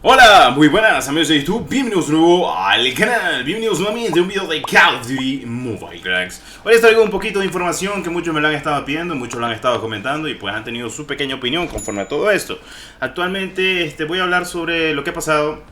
Hola, muy buenas amigos de YouTube, bienvenidos de nuevo al canal, bienvenidos nuevamente a un video de Call of Duty Mobile, cracks. Hoy les traigo un poquito de información que muchos me lo han estado pidiendo, muchos lo han estado comentando y pues han tenido su pequeña opinión conforme a todo esto. Actualmente voy a hablar sobre lo que ha pasado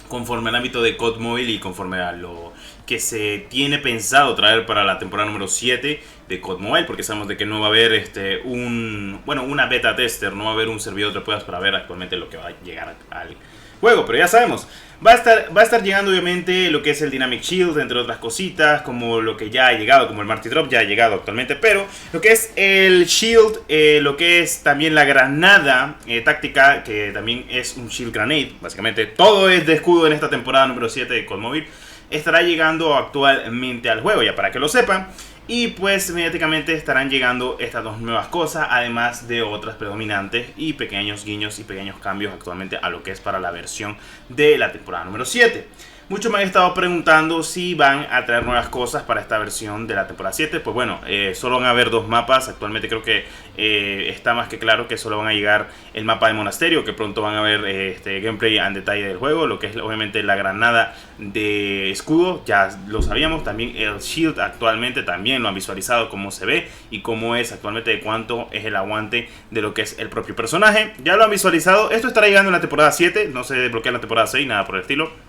conforme al ámbito de COD Mobile y conforme a lo que se tiene pensado traer para la temporada número 7 de COD Mobile, porque sabemos de que no va a haber una beta tester, no va a haber un servidor de pruebas para ver actualmente lo que va a llegar al juego, pero ya sabemos, va a estar llegando obviamente lo que es el Dynamic Shield, entre otras cositas, como lo que ya ha llegado, como el Marty Drop ya ha llegado actualmente, pero lo que es el Shield, lo que es también la granada táctica, que también es un Shield Grenade, básicamente todo es de escudo en esta temporada número 7 de COD Mobile, estará llegando actualmente al juego, ya para que lo sepan. Y pues mediáticamente estarán llegando estas dos nuevas cosas, además de otras predominantes y pequeños guiños y pequeños cambios actualmente a lo que es para la versión de la temporada número 7. Muchos me han estado preguntando si van a traer nuevas cosas para esta versión de la temporada 7. Pues bueno, solo van a haber dos mapas. Actualmente creo que está más que claro que solo van a llegar el mapa de Monasterio, que pronto van a ver gameplay en detalle del juego. Lo que es obviamente la granada de escudo, ya lo sabíamos. También el Shield actualmente también lo han visualizado cómo se ve y cómo es actualmente, de cuánto es el aguante de lo que es el propio personaje. Ya lo han visualizado. Esto estará llegando en la temporada 7. No se desbloquea en la temporada 6, nada por el estilo.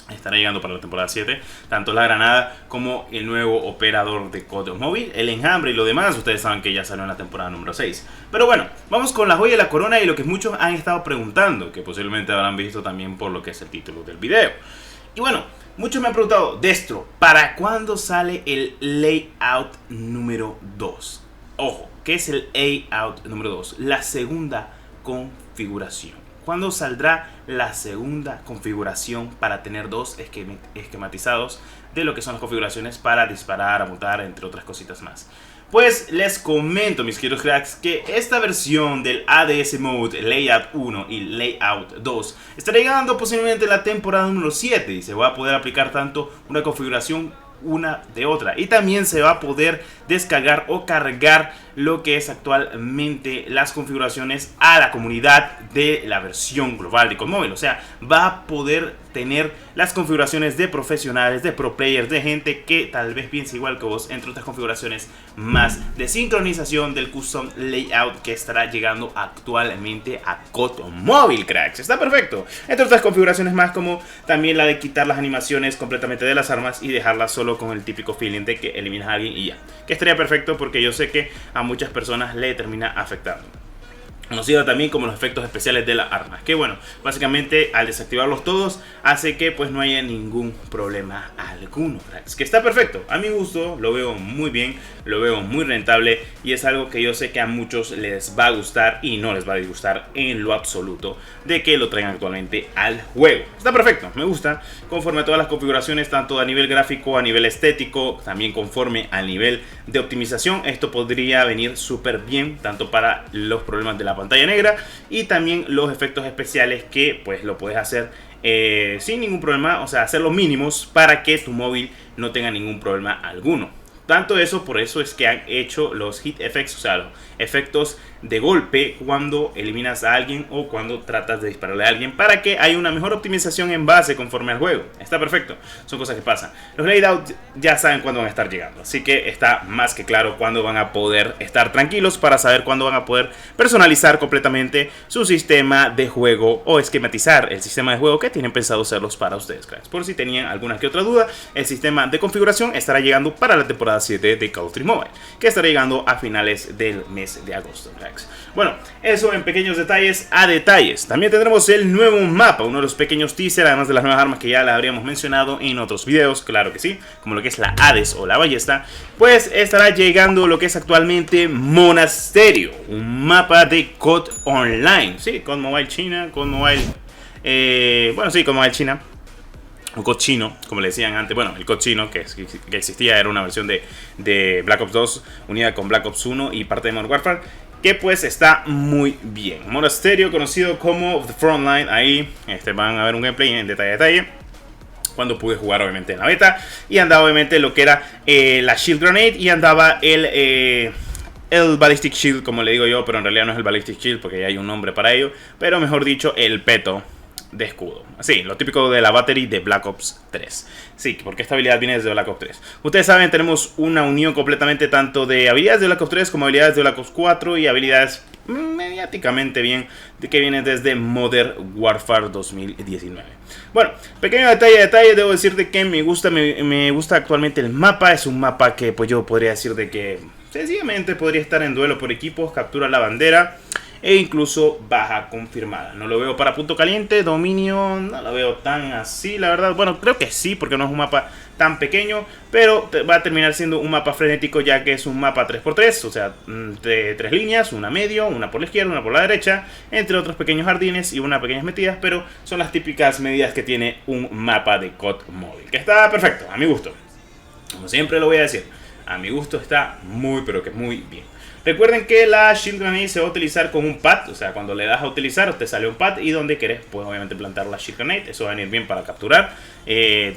Estará llegando para la temporada 7, tanto la granada como el nuevo operador de COD Mobile, el enjambre y lo demás. Ustedes saben que ya salió en la temporada número 6. Pero bueno, vamos con la joya de la corona y lo que muchos han estado preguntando, que posiblemente habrán visto también por lo que es el título del video. Y bueno, muchos me han preguntado, Destro, ¿para cuándo sale el layout número 2? Ojo, ¿qué es el layout número 2? La segunda configuración. ¿Cuándo saldrá la segunda configuración para tener dos esquematizados de lo que son las configuraciones para disparar, apuntar, entre otras cositas más? Pues les comento, mis queridos cracks, que esta versión del ADS Mode Layout 1 y Layout 2 estará llegando posiblemente en la temporada número 7 y se va a poder aplicar tanto una configuración una de otra, y también se va a poder descargar o cargar lo que es actualmente las configuraciones a la comunidad de la versión global de COD Mobile. O sea, va a poder tener las configuraciones de profesionales, de pro players, de gente que tal vez piense igual que vos, entre otras configuraciones más de sincronización del custom layout que estará llegando actualmente a COD Mobile, cracks. Está perfecto. Entre otras configuraciones más, como también la de quitar las animaciones completamente de las armas y dejarlas solo con el típico feeling de que eliminas a alguien y ya. Que estaría perfecto, porque yo sé que a muchas personas le termina afectando. Conocida también como los efectos especiales de las armas, que bueno, básicamente al desactivarlos todos hace que pues no haya ningún problema alguno, cracks. Que está perfecto, a mi gusto lo veo muy bien, lo veo muy rentable y es algo que yo sé que a muchos les va a gustar y no les va a disgustar en lo absoluto de que lo traigan actualmente al juego. Está perfecto, me gusta, conforme a todas las configuraciones, tanto a nivel gráfico, a nivel estético, también conforme al nivel de optimización. Esto podría venir súper bien, tanto para los problemas de la pantalla negra y también los efectos especiales, que pues lo puedes hacer sin ningún problema, o sea, hacer los mínimos para que tu móvil no tenga ningún problema alguno. Tanto eso, por eso es que han hecho los hit effects, o sea, los efectos de golpe cuando eliminas a alguien o cuando tratas de dispararle a alguien, para que haya una mejor optimización en base conforme al juego. Está perfecto, son cosas que pasan. Los layouts ya saben cuándo van a estar llegando, así que está más que claro cuándo van a poder estar tranquilos para saber cuándo van a poder personalizar completamente su sistema de juego o esquematizar el sistema de juego que tienen pensado hacerlos para ustedes, cracks. Por si tenían alguna que otra duda, el sistema de configuración estará llegando para la temporada 7 de Call of Duty Mobile, que estará llegando a finales del mes de agosto, cracks. Bueno, eso en pequeños detalles a detalles. También tendremos el nuevo mapa, uno de los pequeños teasers, además de las nuevas armas que ya la habríamos mencionado en otros videos, claro que sí, como lo que es la Hades o la ballesta. Pues estará llegando lo que es actualmente Monasterio, un mapa de COD Online. Sí, COD Mobile China, COD Mobile... COD Mobile China. Un COD chino, como le decían antes. Bueno, el COD chino que existía era una versión de Black Ops 2 unida con Black Ops 1 y parte de Modern Warfare, que pues está muy bien. Monasterio, conocido como The Frontline. Ahí van a ver un gameplay en detalle cuando pude jugar obviamente en la beta, y andaba obviamente lo que era la Shield Grenade, y andaba el Ballistic Shield, como le digo yo, pero en realidad no es el Ballistic Shield porque ya hay un nombre para ello, pero mejor dicho, el peto puntos de escudo. Así, lo típico de la Battery de Black Ops 3. Sí, porque esta habilidad viene desde Black Ops 3. Ustedes saben, tenemos una unión completamente tanto de habilidades de Black Ops 3 como habilidades de Black Ops 4 y habilidades mediáticamente bien que vienen desde Modern Warfare 2019. Bueno, pequeño detalle, debo decirte que me gusta actualmente el mapa. Es un mapa que pues yo podría decir de que sencillamente podría estar en duelo por equipos, captura la bandera e incluso baja confirmada. No lo veo para punto caliente, dominio, no lo veo tan así, la verdad. Bueno, creo que sí, porque no es un mapa tan pequeño, pero va a terminar siendo un mapa frenético, ya que es un mapa 3x3, o sea, de 3 líneas, una medio, una por la izquierda, una por la derecha, entre otros pequeños jardines y unas pequeñas metidas, pero son las típicas medidas que tiene un mapa de COD móvil, que está perfecto, a mi gusto. Como siempre lo voy a decir, a mi gusto está muy, pero que muy bien. Recuerden que la Shield Grenade se va a utilizar con un pad, o sea, cuando le das a utilizar te sale un pad y donde querés, pues obviamente plantar la Shield Grenade. Eso va a venir bien para capturar,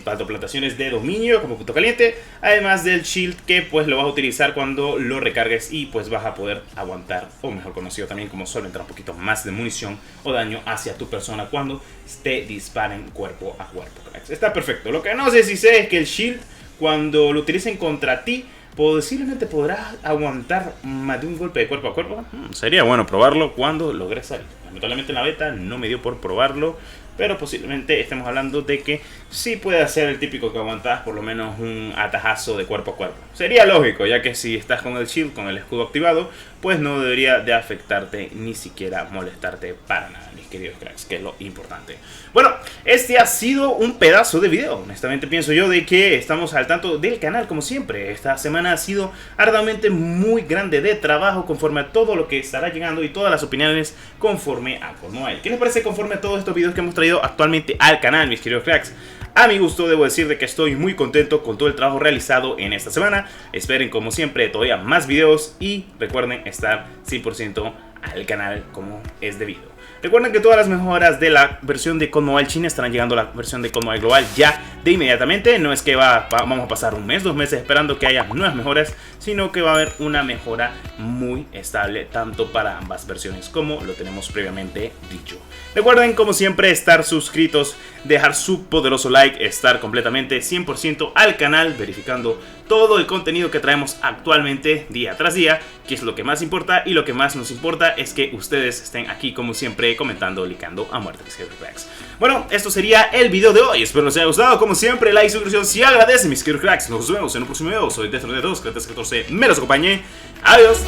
tanto plantaciones de dominio como punto caliente, además del Shield que pues lo vas a utilizar cuando lo recargues y pues vas a poder aguantar, o mejor conocido también como solventar un poquito más de munición o daño hacia tu persona cuando te disparen cuerpo a cuerpo, cracks. Está perfecto. Lo que no sé si sé es que el Shield, cuando lo utilicen contra ti, posiblemente podrás aguantar más de un golpe de cuerpo a cuerpo. Sería bueno probarlo cuando logres salir. Lamentablemente en la beta no me dio por probarlo, pero posiblemente estemos hablando de que sí puede ser el típico que aguantas por lo menos un atajazo de cuerpo a cuerpo. Sería lógico, ya que si estás con el shield, con el escudo activado, pues no debería de afectarte ni siquiera molestarte para nada, mis queridos cracks, que es lo importante. Bueno, este ha sido un pedazo de video. Honestamente pienso yo de que estamos al tanto del canal como siempre. Esta semana ha sido arduamente muy grande de trabajo conforme a todo lo que estará llegando y todas las opiniones conforme a COD Mobile. ¿Qué les parece conforme a todos estos videos que hemos traído actualmente al canal, mis queridos cracks? A mi gusto debo decir de que estoy muy contento con todo el trabajo realizado en esta semana. Esperen como siempre todavía más videos y recuerden estar 100% al canal como es debido. Recuerden que todas las mejoras de la versión de COD Mobile China estarán llegando a la versión de COD Mobile Global ya de inmediatamente. No es que vamos a pasar un mes, 2 meses esperando que haya nuevas mejoras, sino que va a haber una mejora muy estable tanto para ambas versiones como lo tenemos previamente dicho. Recuerden como siempre estar suscritos, dejar su poderoso like, estar completamente 100% al canal, verificando todo el contenido que traemos actualmente día tras día, que es lo que más importa, y lo que más nos importa es que ustedes estén aquí como siempre comentando, licando a muerte, mis queridos cracks. Bueno, esto sería el video de hoy, espero les haya gustado, como siempre like y suscripción si agradece, mis queridos cracks. Nos vemos en un próximo video, soy Death14, que me los acompañe, adiós.